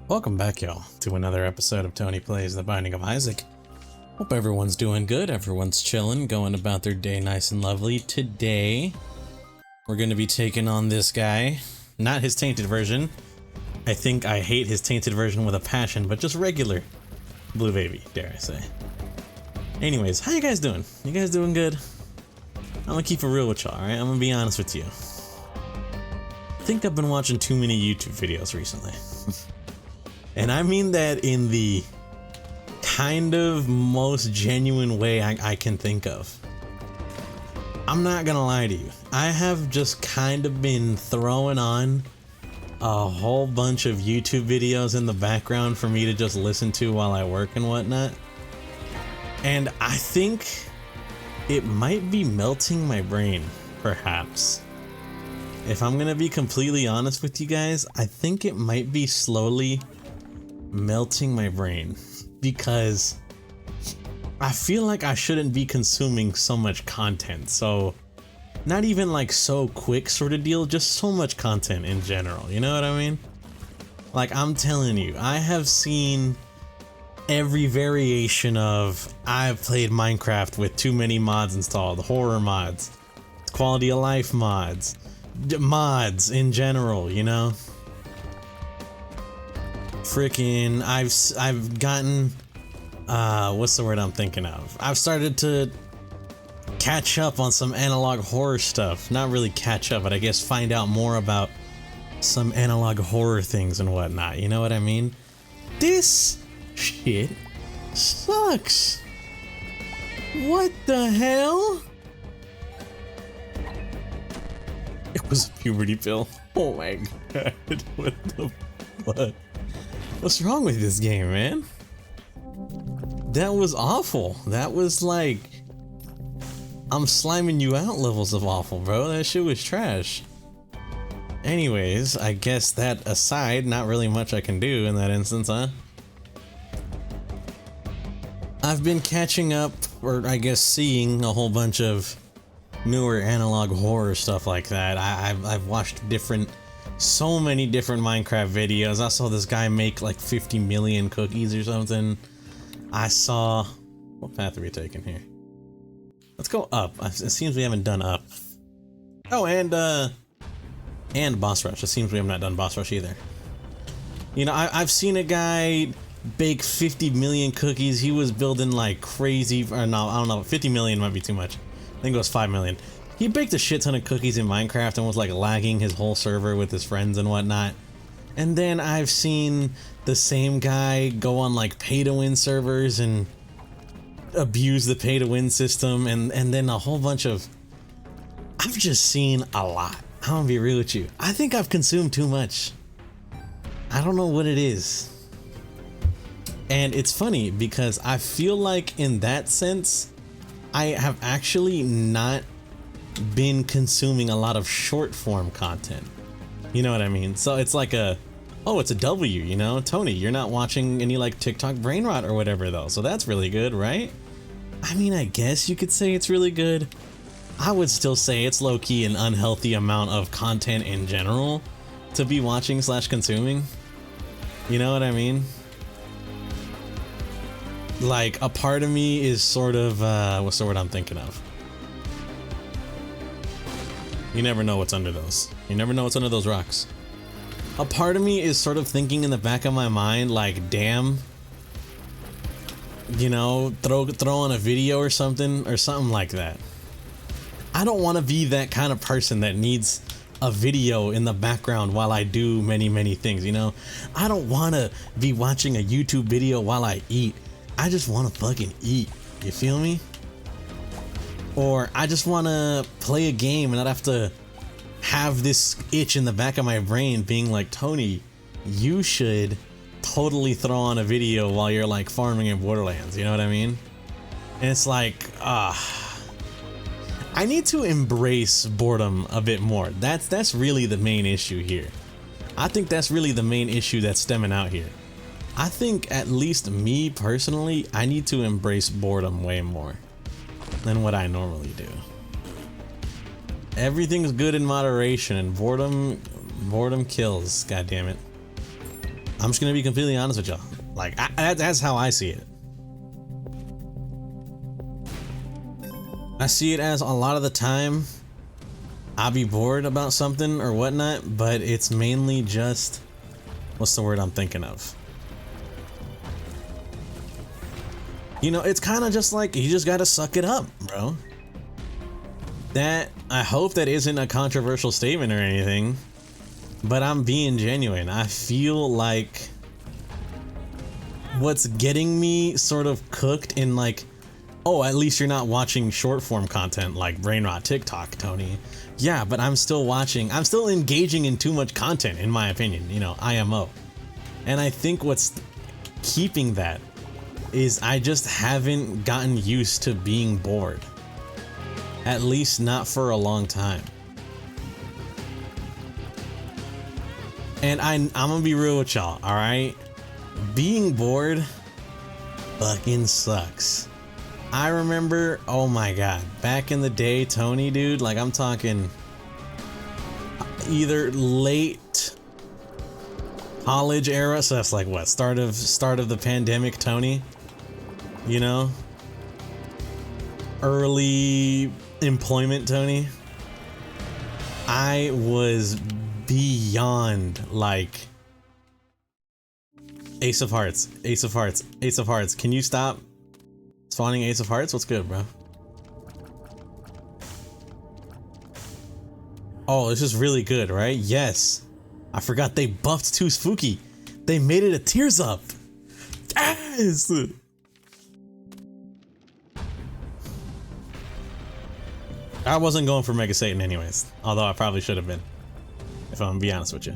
Welcome back, y'all, to another episode of Tony Plays The Binding of Isaac. Hope everyone's doing good, everyone's chilling, going about their day nice and lovely. Today, we're going to be taking on this guy. Not his tainted version. I think I hate his tainted version with a passion, but just regular Blue Baby, dare I say. Anyways, how you guys doing? You guys doing good? I'm gonna keep it real with y'all, alright? I'm gonna be honest with you. I think I've been watching too many YouTube videos recently. And I mean that in the kind of most genuine way I can think of. I'm not gonna lie to you. I have just kind of been throwing on a whole bunch of YouTube videos in the background for me to just listen to while I work and whatnot. And I think it might be melting my brain, perhaps. If I'm gonna be completely honest with you guys, I think it might be slowly melting my brain because I feel like I shouldn't be consuming so much content. So not even like so quick sort of deal, just so much content in general, you know what I mean? Like, I'm telling you, I have seen every variation of I've played Minecraft with too many mods installed, horror mods, quality of life mods, mods in general, you know? Freaking, I've gotten, what's the word I'm thinking of? I've started to catch up on some analog horror stuff. Not really catch up, but I guess find out more about some analog horror things and whatnot, you know what I mean? This shit sucks. What the hell? It was a puberty pill. Oh my god, what the fuck? What's wrong with this game, man? That was awful. That was like, I'm sliming you out levels of awful, bro. That shit was trash. Anyways, I guess that aside, not really much I can do in that instance, huh? I've been catching up, or I guess seeing a whole bunch of newer analog horror stuff like that. I've watched so many different Minecraft videos. I saw this guy make like 50 million cookies or something. I saw, what path are we taking here? Let's go up. It seems we haven't done up. Oh, and boss rush. It seems we have not done boss rush either. You know, I've seen a guy bake 50 million cookies. He was building like crazy, or no, I don't know, 50 million might be too much. I think it was 5 million. He baked a shit ton of cookies in Minecraft and was like lagging his whole server with his friends and whatnot. And then I've seen the same guy go on like pay-to-win servers and abuse the pay-to-win system, and then a whole bunch of... I've just seen a lot. I'm gonna be real with you. I think I've consumed too much. I don't know what it is. And it's funny because I feel like in that sense, I have actually not been consuming a lot of short form content. You know what I mean? So it's like it's a W, you know? Tony, you're not watching any like TikTok brain rot or whatever though. So that's really good, right? I mean, I guess you could say it's really good. I would still say it's low-key an unhealthy amount of content in general to be watching / consuming. You know what I mean? Like, a part of me is sort of, what's the word I'm thinking of? You never know what's under those. You never know what's under those rocks. A part of me is sort of thinking in the back of my mind, like, damn, you know, throw on a video or something like that. I don't want to be that kind of person that needs a video in the background while I do many things, you know? I don't want to be watching a YouTube video while I eat. I just want to fucking eat. You feel me? Or I just want to play a game and not have to have this itch in the back of my brain being like, Tony, you should totally throw on a video while you're like farming in Borderlands. You know what I mean? And it's like, I need to embrace boredom a bit more. That's really the main issue here. I think that's really the main issue that's stemming out here. I think, at least me personally, I need to embrace boredom way more than what I normally do. Everything's good in moderation, and boredom kills, god damn it. I'm just gonna be completely honest with y'all. Like, that's how I see it. I see it as a lot of the time I'll be bored about something or whatnot, but it's mainly just, what's the word I'm thinking of? You know, it's kind of just like, you just gotta suck it up, bro. That, I hope that isn't a controversial statement or anything, but I'm being genuine. I feel like what's getting me sort of cooked in like, oh, at least you're not watching short form content like Brainrot TikTok, Tony. Yeah, but I'm still watching, I'm still engaging in too much content, in my opinion, you know, IMO. And I think what's keeping that is I just haven't gotten used to being bored. At least not for a long time. And I'm gonna be real with y'all, alright? Being bored fucking sucks. I remember, oh my god, back in the day, Tony, dude, like I'm talking either late college era, so that's like what, start of the pandemic, Tony, you know, early employment, Tony. I was beyond like Ace of Hearts, Ace of Hearts, Ace of Hearts. Can you stop spawning Ace of Hearts? What's good, bro? Oh, this is really good, right? Yes. I forgot they buffed Too Spooky. They made it a Tears Up. Yes! I wasn't going for Mega Satan anyways, although I probably should have been, if I'm gonna be honest with you.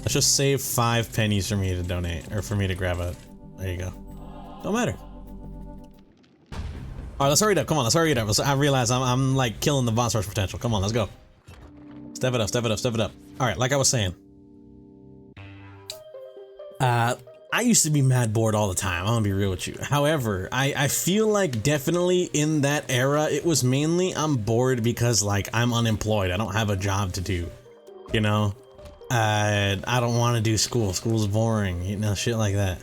Let's just save 5 pennies for me to donate, or for me to grab a, there you go. Don't matter. Alright, let's hurry it up, come on, let's hurry it up. I realize I'm like killing the boss rush potential. Come on, let's go. Step it up, step it up, step it up. Alright, like I was saying. I used to be mad bored all the time, I'm gonna be real with you. However, I feel like definitely in that era, it was mainly I'm bored because like I'm unemployed, I don't have a job to do, you know? I don't want to do school, school's boring, you know, shit like that.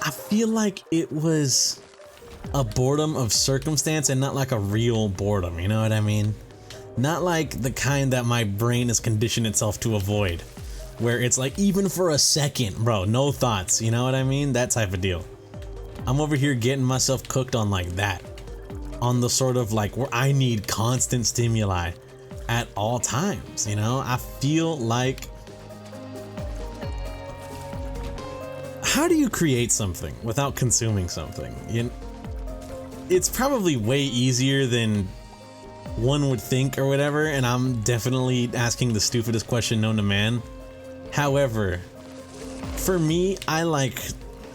I feel like it was a boredom of circumstance and not like a real boredom, you know what I mean? Not like the kind that my brain has conditioned itself to avoid. Where it's like, even for a second, bro, no thoughts, you know what I mean? That type of deal. I'm over here getting myself cooked on like that. On the sort of like, where I need constant stimuli at all times, you know? I feel like... How do you create something without consuming something? It's probably way easier than one would think or whatever, and I'm definitely asking the stupidest question known to man. However, for me, I like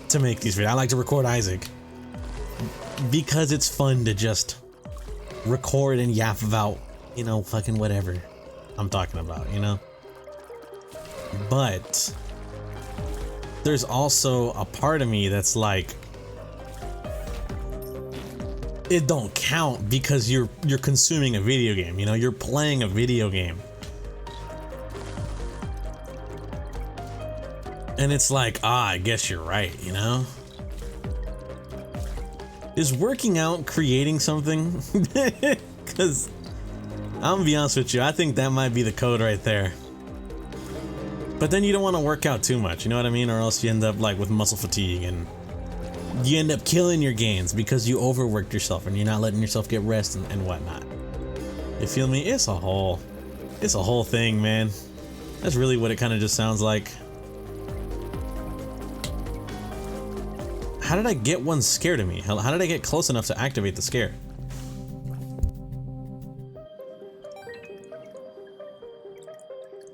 to make these videos. I like to record Isaac because it's fun to just record and yap about, you know, fucking whatever I'm talking about, you know? But there's also a part of me that's like, it don't count because you're consuming a video game, you know? You're playing a video game. And it's like, I guess you're right, you know? Is working out creating something? Because I'm gonna be honest with you, I think that might be the code right there. But then you don't want to work out too much, you know what I mean? Or else you end up like with muscle fatigue and you end up killing your gains because you overworked yourself and you're not letting yourself get rest and whatnot. You feel me? It's a whole thing, man. That's really what it kind of just sounds like. How did I get one scared of me? How did I get close enough to activate the scare?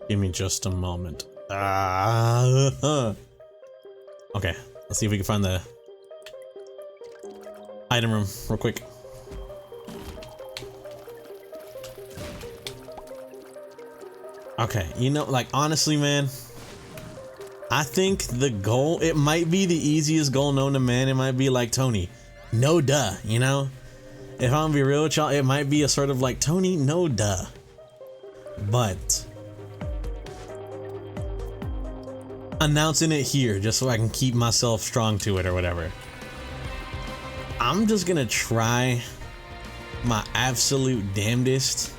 Give me just a moment. Okay, let's see if we can find the item room real quick. Okay, you know, like honestly, man, I think the goal, it might be the easiest goal known to man. It might be like, Tony, no duh, you know? If I'm gonna be real with y'all, it might be a sort of like, Tony, no duh. But announcing it here just so I can keep myself strong to it or whatever. I'm just gonna try my absolute damnedest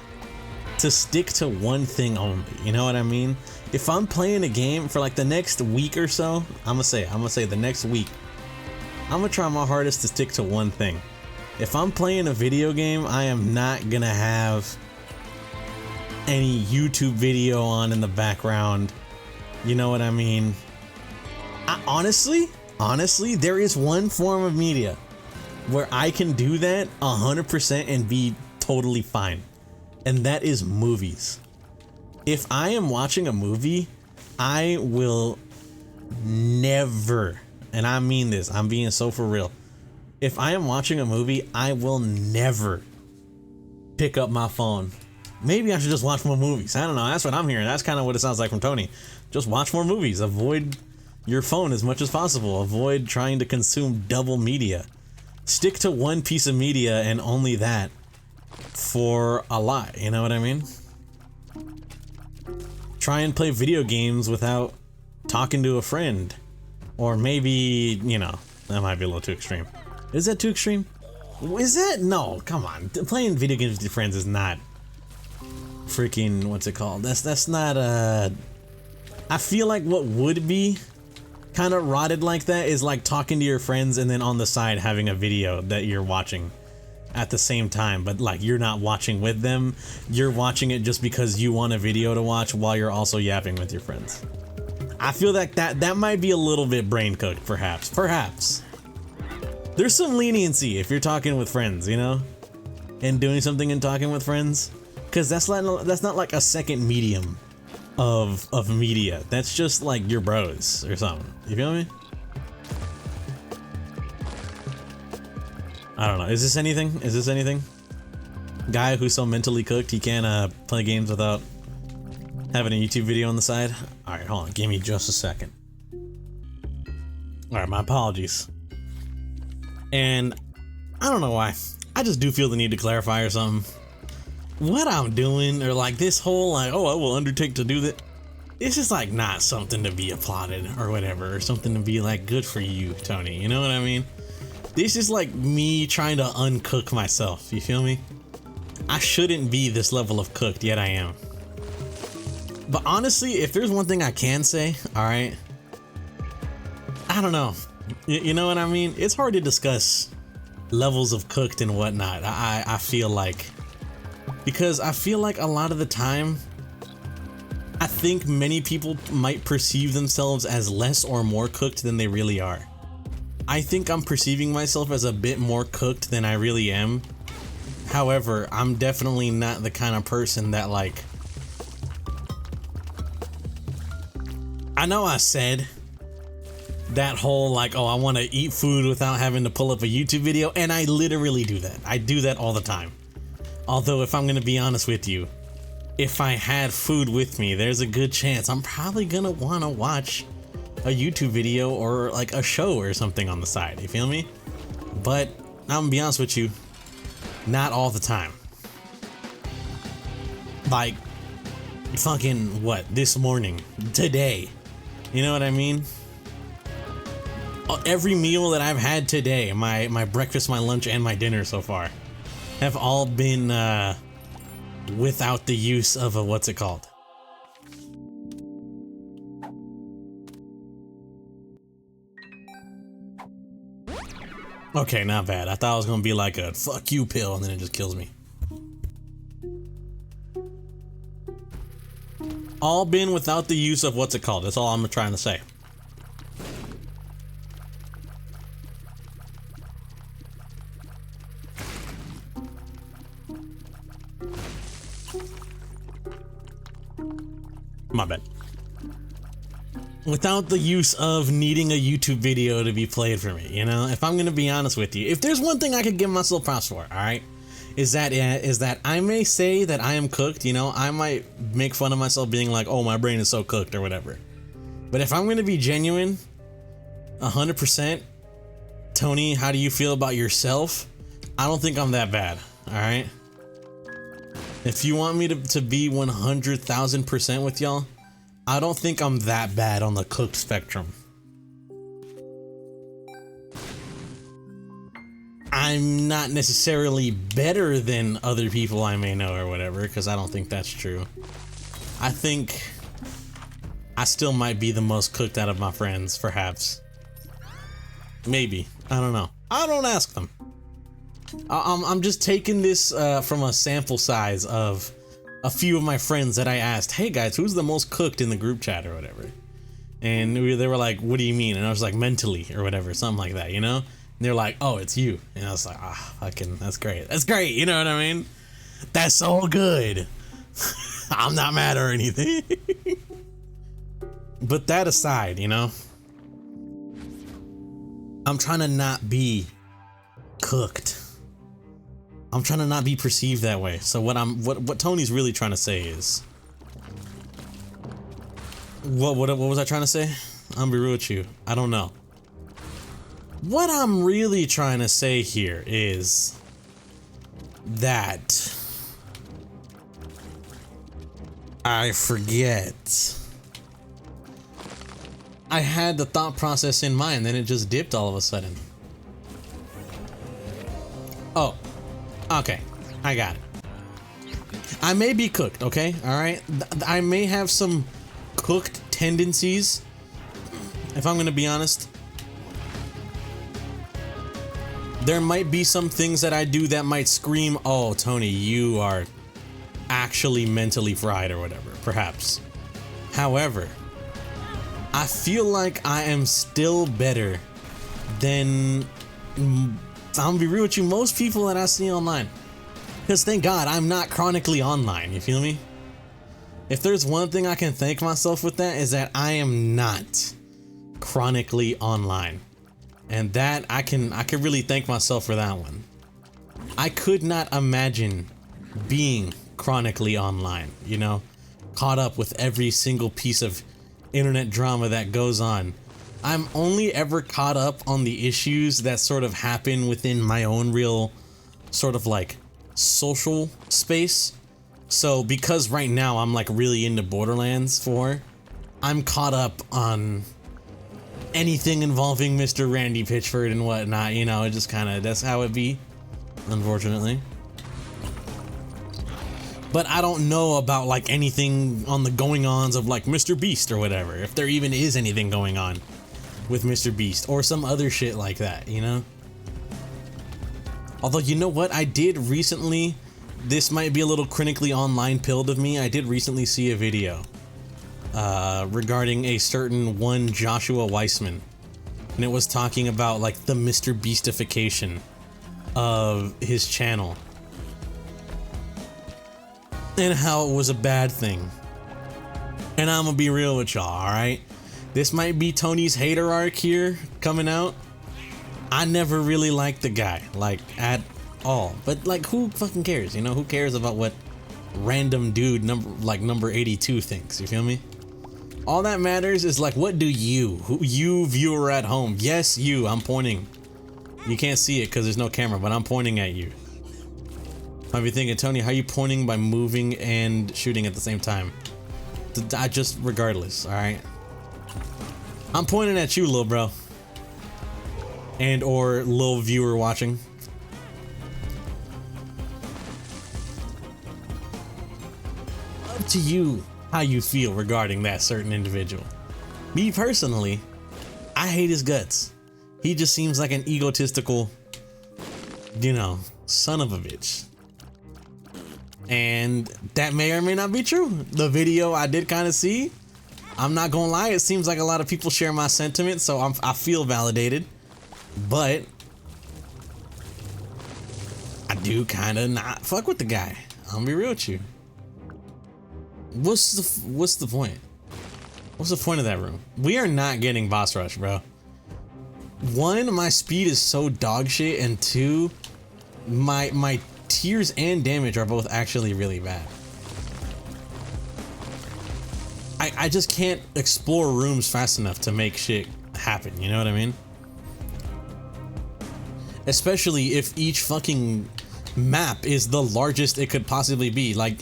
to stick to one thing only. You know what I mean? If I'm playing a game for like the next week or so, I'm gonna say the next week, I'm gonna try my hardest to stick to one thing. If I'm playing a video game, I am not gonna have any YouTube video on in the background. You know what I mean? Honestly, there is one form of media where I can do that 100% and be totally fine. And that is movies. If I am watching a movie, I will never, and I mean this, I'm being so for real. If I am watching a movie, I will never pick up my phone. Maybe I should just watch more movies. I don't know. That's what I'm hearing. That's kind of what it sounds like from Tony. Just watch more movies. Avoid your phone as much as possible. Avoid trying to consume double media. Stick to one piece of media and only that for a lot. You know what I mean? Try and play video games without talking to a friend. Or maybe, you know, that might be a little too extreme. Is that too extreme? Is that? No, come on. Playing video games with your friends is not freaking, what's it called? That's not I feel like what would be kind of rotted like that is like talking to your friends and then on the side having a video that you're watching at the same time, but like you're not watching with them. You're watching it just because you want a video to watch while you're also yapping with your friends. I feel like that might be a little bit brain cooked, perhaps. There's some leniency if you're talking with friends, you know, and doing something and talking with friends, because that's not like a second medium of media. That's just like your bros or something. You feel me? I don't know. Is this anything? Guy who's so mentally cooked he can't play games without having a YouTube video on the side? Alright, hold on. Give me just a second. Alright, my apologies. And I don't know why. I just do feel the need to clarify or something. What I'm doing, or like this whole like, oh, I will undertake to do that. It's just like not something to be applauded or whatever, or something to be like good for you, Tony. You know what I mean? This is like me trying to uncook myself. You feel me? I shouldn't be this level of cooked, yet I am. But honestly, if there's one thing I can say, all right, I don't know. You know what I mean? It's hard to discuss levels of cooked and whatnot. I feel like, because I feel like a lot of the time, I think many people might perceive themselves as less or more cooked than they really are. I think I'm perceiving myself as a bit more cooked than I really am. However, I'm definitely not the kind of person that like, I know I said that whole like, oh, I want to eat food without having to pull up a YouTube video, and I literally do that. I do that all the time. Although, if I'm gonna be honest with you, if I had food with me, there's a good chance I'm probably gonna want to watch a YouTube video or like a show or something on the side. You feel me? But I'm gonna be honest with you, not all the time. Like fucking what, this morning, today, you know what I mean? Every meal that I've had today, my breakfast, my lunch, and my dinner so far, have all been without the use of a, what's it called? Okay, not bad. I thought it was gonna be like a fuck you pill and then it just kills me. All been without the use of what's it called? That's all I'm trying to say. My bad. Without the use of needing a YouTube video to be played for me, you know? If I'm gonna be honest with you, if there's one thing I could give myself props for, alright? Is that I may say that I am cooked, you know? I might make fun of myself being like, oh, my brain is so cooked or whatever. But if I'm gonna be genuine, 100%, Tony, how do you feel about yourself? I don't think I'm that bad, alright? If you want me to be 100,000% with y'all, I don't think I'm that bad on the cooked spectrum. I'm not necessarily better than other people I may know or whatever, because I don't think that's true. I think I still might be the most cooked out of my friends, perhaps. Maybe. I don't know. I don't ask them. I'm just taking this from a sample size of a few of my friends that I asked, hey guys, who's the most cooked in the group chat or whatever? And they were like, what do you mean? And I was like, mentally or whatever, something like that, you know? And they're like, oh, it's you. And I was like, fucking, that's great. That's great, you know what I mean? That's so good. I'm not mad or anything. But that aside, you know? I'm trying to not be cooked. I'm trying to not be perceived that way. So what Tony's really trying to say is, what was I trying to say? I'm be real with you. I don't know. What I'm really trying to say here is that I forget. I had the thought process in mind, then it just dipped all of a sudden. Oh, okay, I got it. I may be cooked, okay? All right, I may have some cooked tendencies, if I'm gonna be honest. There might be some things that I do that might scream, oh, Tony, you are actually mentally fried or whatever, perhaps. However, I feel like I am still better than, I'm gonna be real with you, most people that I see online. Because thank God I'm not chronically online, you feel me? If there's one thing I can thank myself with, that is that I am not chronically online. And that I can really thank myself for that one. I could not imagine being chronically online, you know, caught up with every single piece of internet drama that goes on. I'm only ever caught up on the issues that sort of happen within my own real sort of like social space. So because right now I'm like really into Borderlands 4, I'm caught up on anything involving Mr. Randy Pitchford and whatnot, you know, it just kind of, that's how it be, unfortunately. But I don't know about like anything on the going-ons of like Mr. Beast or whatever, if there even is anything going on with Mr. Beast or some other shit like that, you know? Although, you know what, I did recently, this might be a little chronically online pilled of me, I did recently see a video regarding a certain one Joshua Weissman, and it was talking about like the Mr. Beastification of his channel and how it was a bad thing. And I'm gonna be real with y'all, alright? This might be Tony's hater arc here coming out. I never really liked the guy, like at all, but like who fucking cares, you know? Who cares about what random dude number 82 thinks, you feel me? All that matters is like, what do you viewer at home, yes, you, I'm pointing, you can't see it because there's no camera, but I'm pointing at you. Might be thinking, Tony, how are you pointing by moving and shooting at the same time? I just, regardless, all right? I'm pointing at you, little bro, and or little viewer watching. Up to you how you feel regarding that certain individual. Me personally, I hate his guts. He just seems like an egotistical, you know, son of a bitch. And that may or may not be true. The video I did kind of see, I'm not gonna lie, it seems like a lot of people share my sentiment, so I feel validated. But I do kind of not fuck with the guy. I'm gonna be real with you. What's the point? What's the point of that room? We are not getting boss rush, bro. One, my speed is so dog shit, and two, my tears and damage are both actually really bad. I just can't explore rooms fast enough to make shit happen, you know what I mean? Especially if each fucking map is the largest it could possibly be. Like,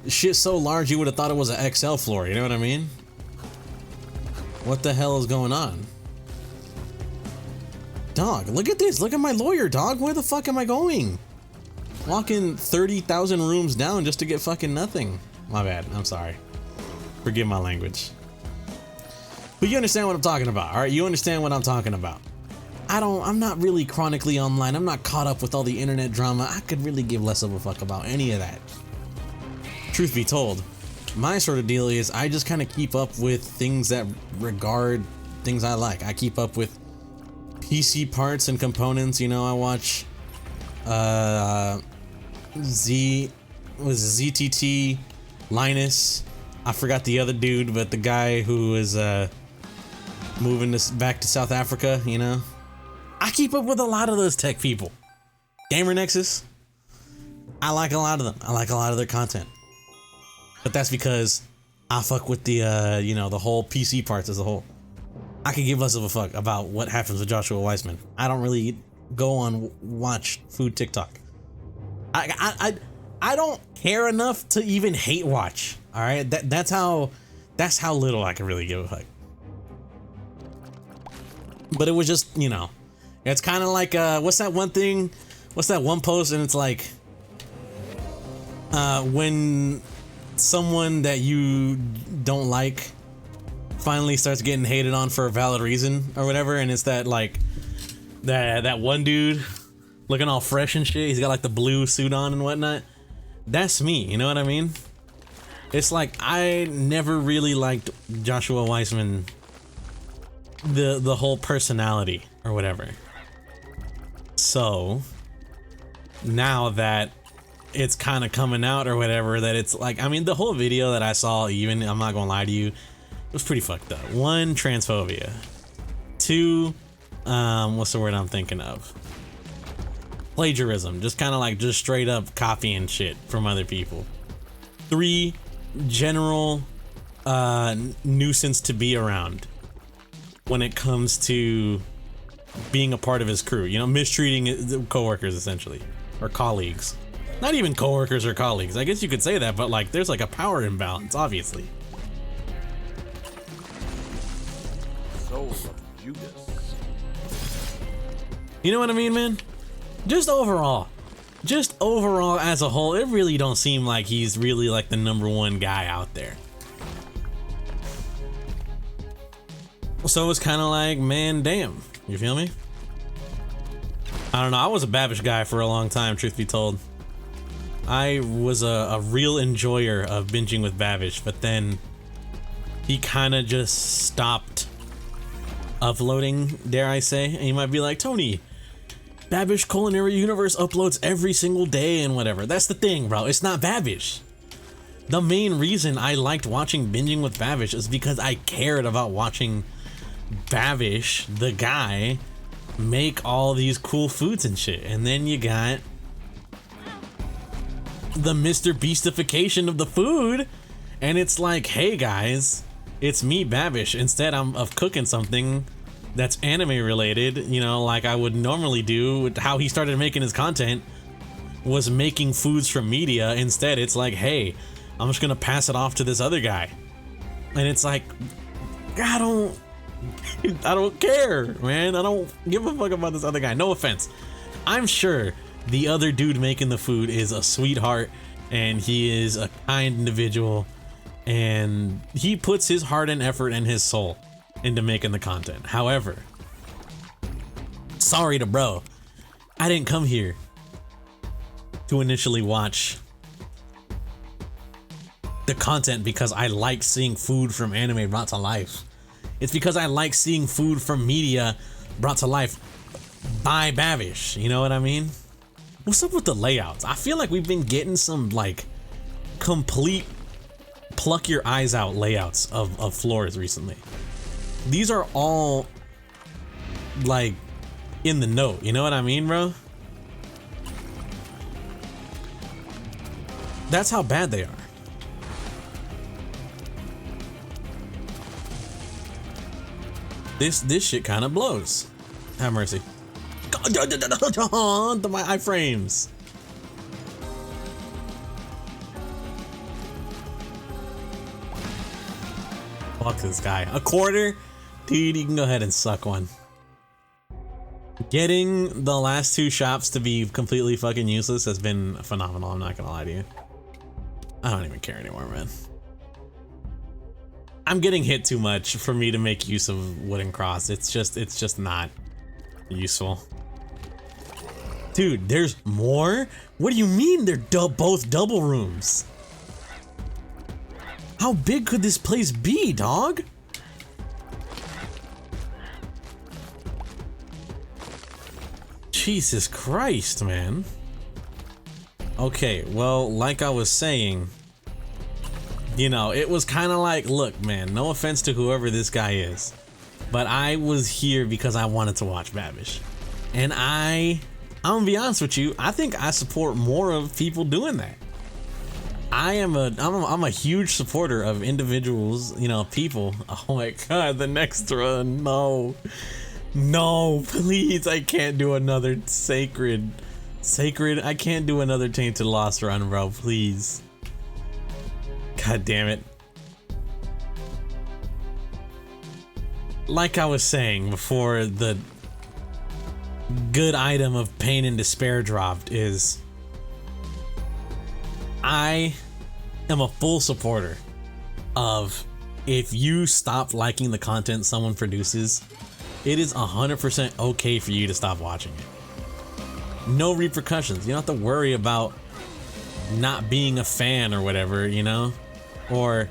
shit so large you would have thought it was an XL floor, you know what I mean? What the hell is going on? Dog, look at this. Look at my lawyer, dog. Where the fuck am I going? Walking 30,000 rooms down just to get fucking nothing. My bad. I'm sorry. Forgive my language. But you understand what I'm talking about, alright? You understand what I'm talking about. I'm not really chronically online. I'm not caught up with all the internet drama. I could really give less of a fuck about any of that. Truth be told, my sort of deal is I just kind of keep up with things that regard things I like. I keep up with PC parts and components. You know, I watch ZTT, Linus. I forgot the other dude, but the guy who is moving this back to South Africa, you know. I keep up with a lot of those tech people. Gamer Nexus, I like a lot of them. I like a lot of their content. But that's because I fuck with the, you know, the whole PC parts as a whole. I could give less of a fuck about what happens with Joshua Weissman. I don't really go on watch food TikTok. I don't care enough to even hate watch. All right, that's how little I can really give a fuck. But it was just, you know, it's kind of like what's that one thing? What's that one post? And it's like when someone that you don't like finally starts getting hated on for a valid reason or whatever, and it's that like that one dude looking all fresh and shit. He's got like the blue suit on and whatnot. That's me, you know what I mean? It's like I never really liked Joshua Weissman, the whole personality or whatever. So now that it's kind of coming out or whatever, that it's like, I mean, the whole video that I saw, even, I'm not gonna lie to you, it was pretty fucked up. One, transphobia. Two, what's the word I'm thinking of? Plagiarism, just kind of like just straight up copying shit from other people. Three, general nuisance to be around when it comes to being a part of his crew, you know, mistreating coworkers essentially, or colleagues. Not even coworkers or colleagues, I guess you could say that, but like there's like a power imbalance, obviously. Soul of Judas. You know what I mean, man? Just overall as a whole, it really don't seem like he's really like the #1 guy out there. So it's kind of like, man, damn, you feel me? I don't know, I was a Babish guy for a long time, truth be told. I was a real enjoyer of binging with Babish, but then he kind of just stopped uploading, dare I say. And you might be like, Tony, Babish Culinary Universe uploads every single day and whatever. That's the thing, bro. It's not Babish. The main reason I liked watching Binging with Babish is because I cared about watching Babish, the guy, make all these cool foods and shit. And then you got the Mr. Beastification of the food, and it's like, hey guys, it's me, Babish. Instead of cooking something that's anime related, you know, like I would normally do. How he started making his content was making foods from media. Instead, it's like, hey, I'm just gonna pass it off to this other guy. And it's like, I don't care, man. I don't give a fuck about this other guy. No offense. I'm sure the other dude making the food is a sweetheart and he is a kind individual and he puts his heart and effort and his soul into making the content. However, sorry to bro, I didn't come here to initially watch the content because I like seeing food from anime brought to life. It's because I like seeing food from media brought to life by Babish, you know what I mean? What's up with the layouts? I feel like we've been getting some like complete pluck your eyes out layouts of floors recently. These are all like in the note, you know what I mean, bro? That's how bad they are. This shit kind of blows. Have mercy. To my iframes. Fuck this guy. A quarter? Dude, you can go ahead and suck one. Getting the last two shops to be completely fucking useless has been phenomenal, I'm not gonna lie to you. I don't even care anymore, man. I'm getting hit too much for me to make use of Wooden Cross. It's just not useful. Dude, there's more? What do you mean they're both double rooms? How big could this place be, dog? Jesus Christ, man. Okay, well, like I was saying, you know, it was kind of like, look, man, no offense to whoever this guy is, but I was here because I wanted to watch Babish. And I'm gonna be honest with you, I think I support more of people doing that. I'm a huge supporter of individuals, you know, people. Oh my god, the next run, no. No, please, I can't do another sacred, I can't do another Tainted Lost run, bro, please. God damn it. Like I was saying before the good item of Pain and Despair dropped is I am a full supporter of if you stop liking the content someone produces, it is 100% okay for you to stop watching it. No repercussions. You don't have to worry about not being a fan or whatever, you know? Or,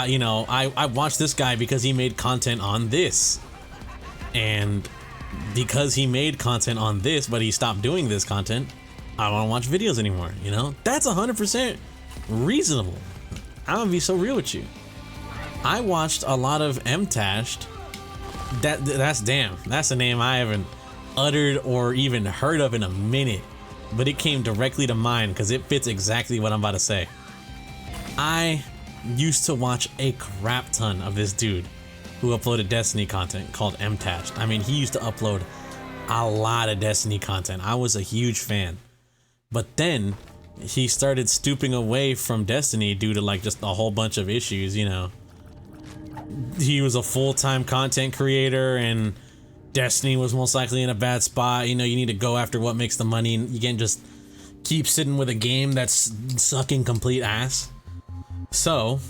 you know, I watched this guy because he made content on this. And because he made content on this, but he stopped doing this content, I don't want to watch videos anymore, you know? That's 100% reasonable. I'm gonna be so real with you. I watched a lot of MTashed. That's damn. That's a name I haven't uttered or even heard of in a minute, but it came directly to mind because it fits exactly what I'm about to say. I used to watch a crap ton of this dude who uploaded Destiny content called MTashed. I mean, he used to upload a lot of Destiny content. I was a huge fan. But then he started stooping away from Destiny due to like just a whole bunch of issues, you know. He was a full-time content creator and Destiny was most likely in a bad spot. You know, you need to go after what makes the money and you can't just keep sitting with a game that's sucking complete ass. So,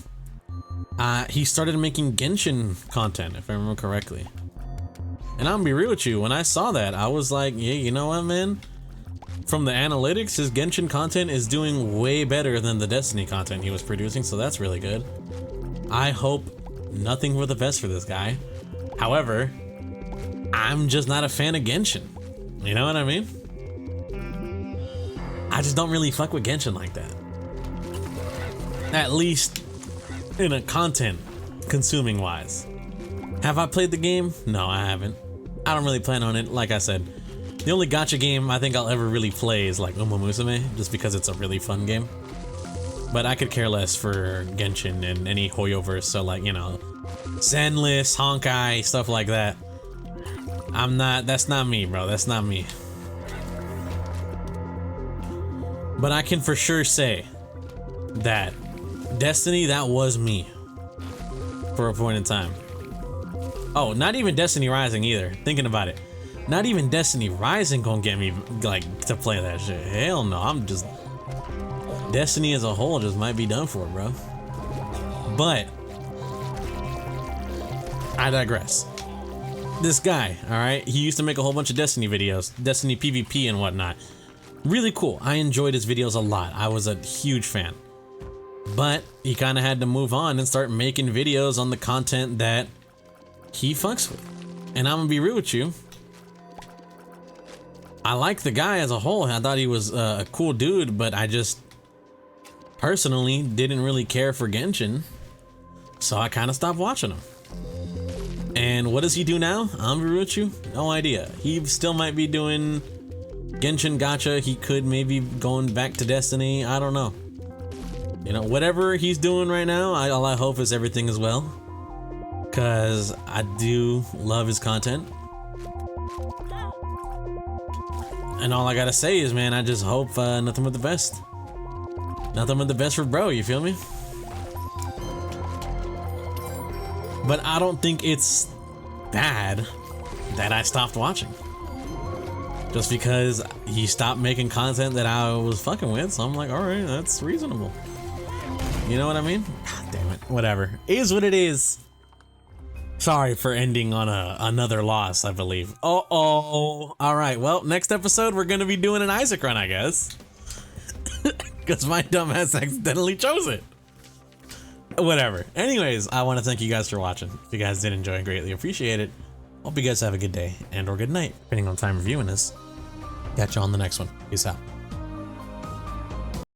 he started making Genshin content, if I remember correctly. And I'm gonna be real with you, when I saw that, I was like, yeah, you know what, man? From the analytics, his Genshin content is doing way better than the Destiny content he was producing, so that's really good. I hope nothing but the best for this guy. However, I'm just not a fan of Genshin. You know what I mean? I just don't really fuck with Genshin like that. At least in a content consuming wise. Have I played the game? No, I haven't. I don't really plan on it. Like I said, the only gacha game I think I'll ever really play is like Uma Musume, just because it's a really fun game. But I could care less for Genshin and any Hoyoverse, so like, you know, Zenless, Honkai, stuff like that. That's not me, bro, that's not me. But I can for sure say that Destiny, that was me. For a point in time. Oh, not even Destiny Rising either, thinking about it. Not even Destiny Rising gonna get me, like, to play that shit. Hell no, I'm just... Destiny as a whole just might be done for, bro. But... I digress. This guy, alright, he used to make a whole bunch of Destiny videos. Destiny PvP and whatnot. Really cool. I enjoyed his videos a lot. I was a huge fan. But he kind of had to move on and start making videos on the content that he fucks with. And I'm gonna be real with you. I like the guy as a whole. I thought he was a cool dude, but I just personally didn't really care for Genshin. So I kind of stopped watching him. And what does he do now? I'm gonna be real with you. No idea. He still might be doing Genshin Gacha. He could maybe going back to Destiny. I don't know. You know, whatever he's doing right now, all I hope is everything is well. Because I do love his content. And all I gotta say is, man, I just hope nothing but the best. Nothing but the best for bro, you feel me? But I don't think it's bad that I stopped watching. Just because he stopped making content that I was fucking with, so I'm like, alright, that's reasonable. You know what I mean? God damn it. Whatever. Is what it is. Sorry for ending on another loss, I believe. Uh-oh. Alright, well, next episode we're gonna be doing an Isaac run, I guess. Because my dumbass accidentally chose it. Whatever. Anyways, I want to thank you guys for watching. If you guys did enjoy, I greatly appreciate it. Hope you guys have a good day and or good night, depending on time reviewing this. Catch you on the next one. Peace out.